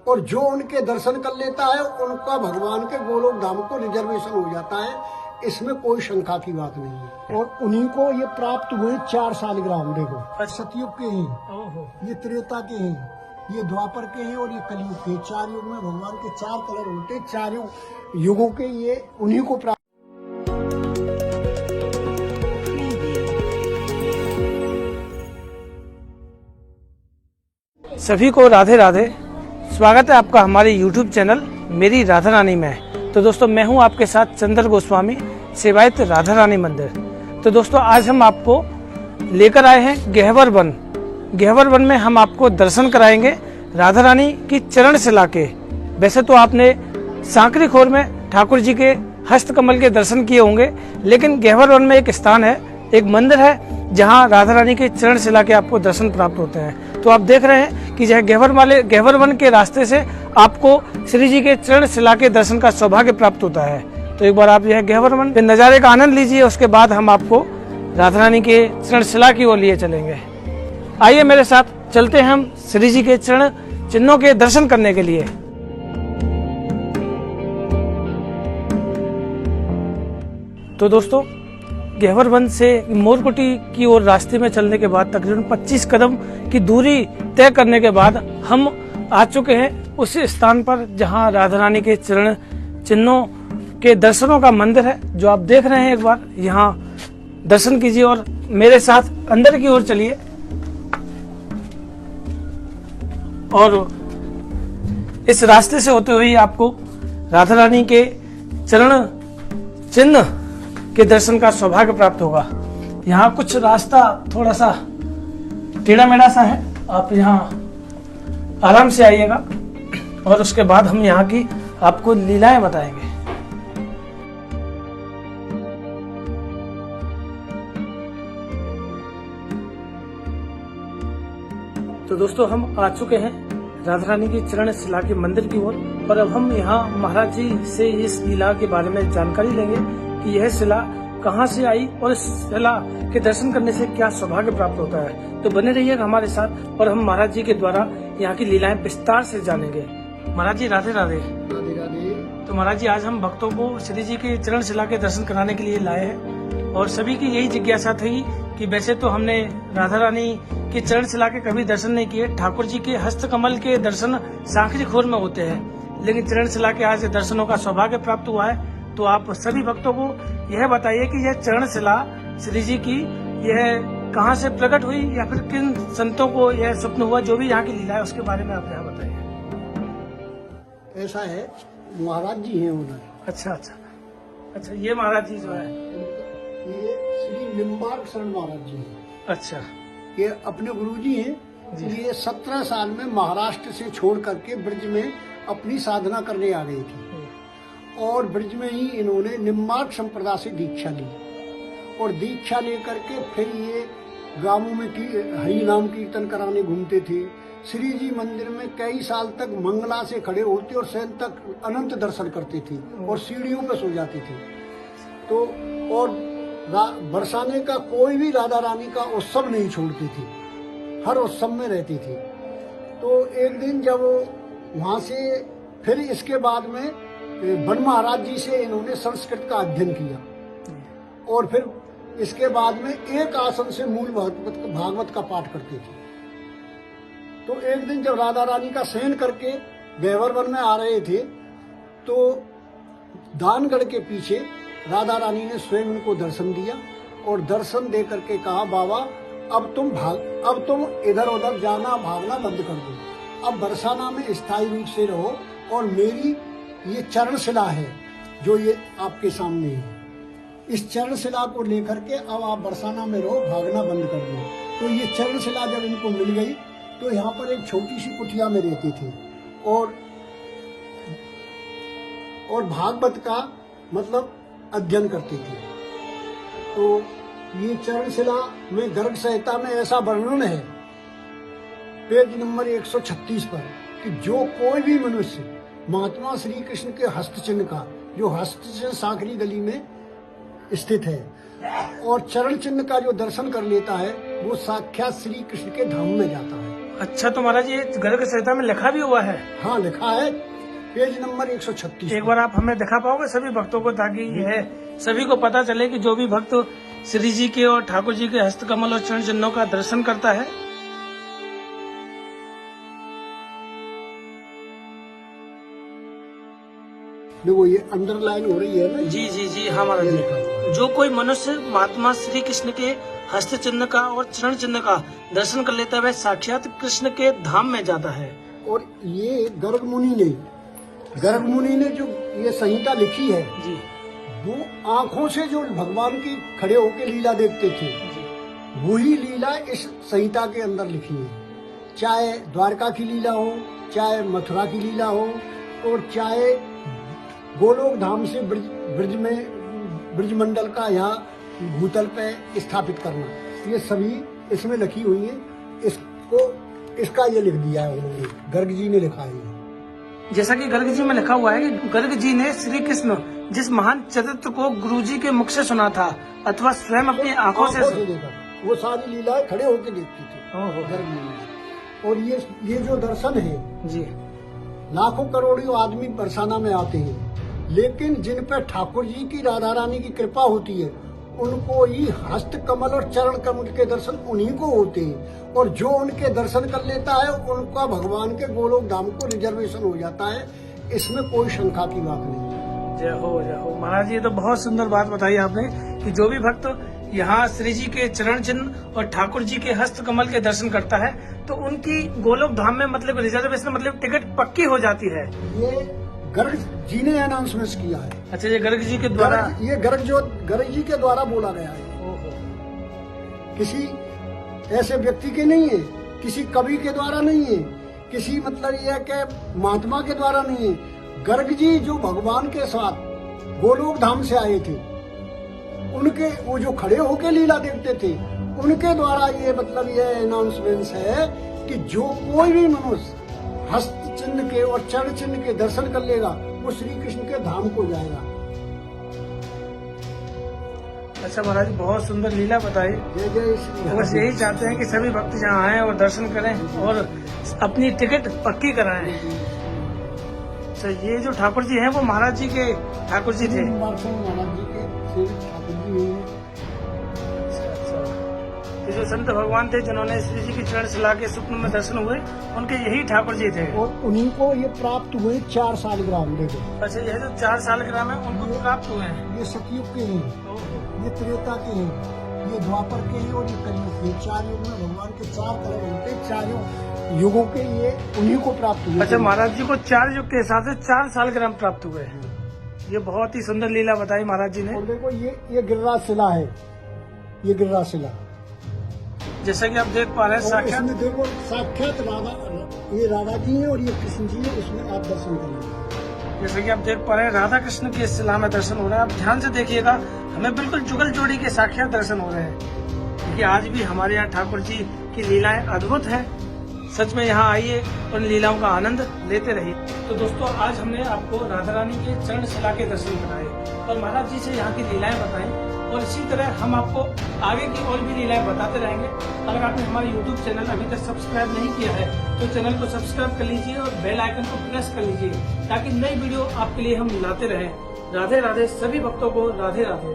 और जो उनके दर्शन कर लेता है उनका भगवान के गोलोक धाम को रिजर्वेशन हो जाता है, इसमें कोई शंका की बात नहीं है। और उन्हीं को ये प्राप्त हुए 4 सालग्राम। देखो सतयुग के हैं, ये त्रेता के हैं, ये द्वापर के हैं और ये कलयुग के। 4 युग में भगवान के 4 कलर होते, 4 युगों के ये उन्हीं को प्राप्त। सभी को राधे राधे। स्वागत है आपका हमारे YouTube चैनल मेरी राधा रानी में। तो दोस्तों मैं हूं आपके साथ चंद्र गोस्वामी, सेवायत राधा रानी मंदिर। तो दोस्तों आज हम आपको लेकर आए हैं गहवर वन। गहवर वन में हम आपको दर्शन कराएंगे राधा रानी की चरण शिला के। वैसे तो आपने सांकरी खोर में ठाकुर जी के हस्तकमल के दर्शन किए होंगे, लेकिन गहवर वन में एक स्थान है, एक मंदिर है जहां राधा रानी के चरण शिला के आपको दर्शन प्राप्त होते हैं। तो आप देख रहे हैं कि यह गहवर वन के रास्ते से आपको श्री जी के चरण शिला के दर्शन का सौभाग्य प्राप्त होता है। तो एक बार आप यह गहवर वन के नज़ारे का आनंद लीजिए, उसके बाद हम आपको राधा रानी के चरण शिला की ओर लिए चलेंगे। आइए मेरे साथ चलते हैं हम श्री जी के चरण चिन्हों के दर्शन करने के लिए। तो दोस्तों गहवर वन से मोरकुटी की ओर रास्ते में चलने के बाद तकरीबन 25 कदम की दूरी तय करने के बाद हम आ चुके हैं उस स्थान पर जहां राधा रानी के चरण चिन्हों के दर्शनों का मंदिर है, जो आप देख रहे हैं। एक बार यहां दर्शन कीजिए और मेरे साथ अंदर की ओर चलिए और इस रास्ते से होते हुए आपको राधा रानी के चरण चिन्ह के दर्शन का सौभाग्य प्राप्त होगा। यहाँ कुछ रास्ता थोड़ा सा टेढ़ा मेढ़ा सा है, आप यहाँ आराम से आइएगा और उसके बाद हम यहाँ की आपको लीलाएं बताएंगे। तो दोस्तों हम आ चुके हैं राधा रानी की चरण शिला के मंदिर की ओर और अब हम यहाँ महाराज जी से इस लीला के बारे में जानकारी लेंगे कि यह शिला कहाँ से आई और इस शिला के दर्शन करने से क्या सौभाग्य प्राप्त होता है। तो बने रहिएगा हमारे साथ और हम महाराज जी के द्वारा यहाँ की लीलाएं विस्तार से जानेंगे। महाराज जी राधे राधे। राधे राधे। तो महाराज जी आज हम भक्तों को श्री जी के चरण शिला के दर्शन कराने के लिए लाए हैं और सभी की यही जिज्ञासा थी कि वैसे तो हमने राधा रानी के चरण शिला के कभी दर्शन नहीं किए, ठाकुर जी के हस्तकमल के दर्शन सांकरी खोर में होते हैं, लेकिन चरण शिला के आज दर्शनों का सौभाग्य प्राप्त हुआ है। तो आप सभी भक्तों को यह बताइए कि यह चरण शिला श्री जी की यह कहाँ से प्रकट हुई या फिर किन संतों को यह स्वप्न हुआ, जो भी यहाँ की लीला है उसके बारे में आप यहाँ बताइए। ऐसा है, महाराज जी हैं उधर। अच्छा अच्छा अच्छा, ये महाराज जी जो है ये श्री निम्बार्क शरण महाराज जी हैं। अच्छा, ये अपने गुरुजी हैं। ये 17 साल में महाराष्ट्र से छोड़ करके ब्रज में अपनी साधना करने आ गए थे और ब्रज में ही इन्होंने निम्बार्क संप्रदाय से दीक्षा ली और दीक्षा लेकर के फिर ये गांवों में हरि नाम कीर्तन कराने घूमते थे। श्री जी मंदिर में कई साल तक मंगला से खड़े होते और शयन तक अनंत दर्शन करते थे और सीढ़ियों पर सो जाते थे। तो और बरसाने का कोई भी राधा रानी का उत्सव नहीं छोड़ते थे, हर उत्सव में रहते थे। तो एक दिन जब वहाँ से फिर इसके बाद में वन महाराज जी से इन्होंने संस्कृत का अध्ययन किया और फिर इसके बाद में एक आसन से मूल भागवत का पाठ करते थे। तो एक दिन जब राधा रानी का शयन करके गहवर वन में आ रहे थे तो दानगढ़ के पीछे राधा रानी ने स्वयं उनको दर्शन दिया और दर्शन दे करके कहा, बाबा अब तुम इधर उधर जाना भागना बंद कर दो, अब बरसाना में स्थायी रूप से रहो और मेरी ये चरण शिला है जो ये आपके सामने है, इस चरण शिला को लेकर के अब आप बरसाना में रहो, भागना बंद कर दो। तो ये चरण शिला जब इनको मिल गई तो यहाँ पर एक छोटी सी कुटिया में रहते थे और भागवत का मतलब अध्ययन करते थे। तो ये चरण शिला में गर्ग संहिता में ऐसा वर्णन है पेज नंबर 136 पर कि जो कोई भी मनुष्य महात्मा श्री कृष्ण के हस्त चिन्ह का, जो हस्त चिन्ह सांकरी गली में स्थित है, और चरण चिन्ह का जो दर्शन कर लेता है वो साक्षात श्री कृष्ण के धाम में जाता है। अच्छा, तो महाराज ये गर्ग संहिता में लिखा भी हुआ है? हाँ, लिखा है, पेज नंबर 136। एक बार आप हमें दिखा पाओगे सभी भक्तों को, ताकि यह सभी को पता चले कि जो भी भक्त श्री जी के और ठाकुर जी के हस्तकमल और चरण चिन्हों का दर्शन करता है। देखो ये अंडरलाइन हो रही है ना। जी जी जी, हाँ महाराज जी। जो कोई मनुष्य महात्मा श्री कृष्ण के हस्त चिन्ह का और चरण चिन्ह का दर्शन कर लेता है, वह साक्षात कृष्ण के धाम में जाता है। और ये गर्ग मुनि ने जो ये संहिता लिखी है जी, वो आंखों से जो भगवान की खड़े होकर लीला देखते थे, वही लीला इस संहिता के अंदर लिखी है। चाहे द्वारका की लीला हो, चाहे मथुरा की लीला हो, और चाहे गोलोक धाम से ब्रजमंडल का यहाँ भूतल पे स्थापित करना, ये सभी इसमें लिखी हुई है। इसका ये लिख दिया है उन्होंने, गर्ग जी ने लिखा है। जैसा कि गर्ग जी में लिखा हुआ है कि गर्ग जी ने श्री कृष्ण जिस महान चरित्र को गुरु जी के मुख से सुना था अथवा स्वयं अपनी आंखों से देखा, वो सारी लीलाएं खड़े होकर देखती थी गर्ग जी। और ये जो दर्शन है जी, लाखों करोड़ों आदमी बरसाना में आते हैं, लेकिन जिन पर ठाकुर जी की राधा रानी की कृपा होती है, उनको ही हस्त कमल और चरण कमल के दर्शन उन्हीं को होते हैं। और जो उनके दर्शन कर लेता है, उनका भगवान के गोलोक धाम को रिजर्वेशन हो जाता है। इसमें कोई शंका की बात नहीं। जय हो महाराज। ये तो बहुत सुंदर बात बताई आपने कि जो भी भक्त यहाँ श्री जी के चरण चिन्ह और ठाकुर जी के हस्त कमल के दर्शन करता है, तो उनकी गोलोक धाम में मतलब रिजर्वेशन मतलब टिकट पक्की हो जाती है। ये गर्ग जी ने अनाउंसमेंट किया है। अच्छा, ये गर्ग जी के द्वारा, ये गर्ग जी के द्वारा बोला गया है। किसी ऐसे व्यक्ति के नहीं है, किसी कवि के द्वारा नहीं है, किसी मतलब ये कि महात्मा के द्वारा नहीं है। गर्ग जी जो भगवान के साथ गोलोक धाम से आए थे, उनके वो जो खड़े होके लीला देखते थे, उनके द्वारा ये मतलब ये अनाउंसमेंट है कि जो कोई भी मनुष्य हस्त चिन्ह के और चरण चिन्ह के दर्शन कर लेगा, वो श्री कृष्ण के धाम को जाएगा। अच्छा महाराज, बहुत सुंदर लीला बताई। बस यही चाहते हैं कि सभी भक्त यहाँ आए और दर्शन करें और अपनी टिकट पक्की कराएं। अच्छा, ये जो ठाकुर जी हैं वो महाराज जी के ठाकुर जी थे? महाराज जी के ठाकुर जी हैं। जो संत भगवान थे जिन्होंने श्री जी की चरण शिला के स्वप्न में दर्शन हुए, उनके यही ठाकुर जी थे। और उन्हीं को ये प्राप्त हुए 4 सालग्राम। देखो, अच्छा, ये जो 4 सालग्राम है उनको प्राप्त हुए हैं। ये सतयुग के हैं, ये त्रेता के हैं, ये द्वापर के हैं और ये कलयुग के। 4 युग में भगवान के 4 कलर होते हैं, 4 युगों के ये उन्हीं को प्राप्त हुए। अच्छा, महाराज जी को 4 युग के हिसाब से 4 सालग्राम प्राप्त हुए हैं। ये बहुत ही सुंदर लीला बताई महाराज जी ने। और देखो ये गिरिराज शिला है, ये गिरिराज शिला, जैसा कि आप देख पा रहे हैं साक्षात। देखो साक्षात राधा, ये राधा जी है और ये कृष्ण जी है, इसमें आप दर्शन करेंगे। जैसा कि आप देख पा रहे हैं राधा कृष्ण की इस शिला में दर्शन हो रहा है। आप ध्यान से देखिएगा, हमें बिल्कुल जुगल जोड़ी के साक्षात दर्शन हो रहे हैं, क्योंकि आज भी हमारे यहाँ ठाकुर जी की लीलाएं अद्भुत है। सच में यहाँ आइए और लीलाओं का आनंद लेते रहिए। तो दोस्तों, आज हमने आपको राधा रानी के चरण शिला के दर्शन कराए और महाराज जी से यहाँ की लीलाएं बताई, और इसी तरह हम आपको आगे की और भी लीलाएं बताते रहेंगे। अगर आपने हमारे YouTube चैनल अभी तक सब्सक्राइब नहीं किया है, तो चैनल को सब्सक्राइब कर लीजिए और बेल आइकन को प्रेस कर लीजिए, ताकि नई वीडियो आपके लिए हम लाते रहें। राधे राधे, सभी भक्तों को राधे राधे।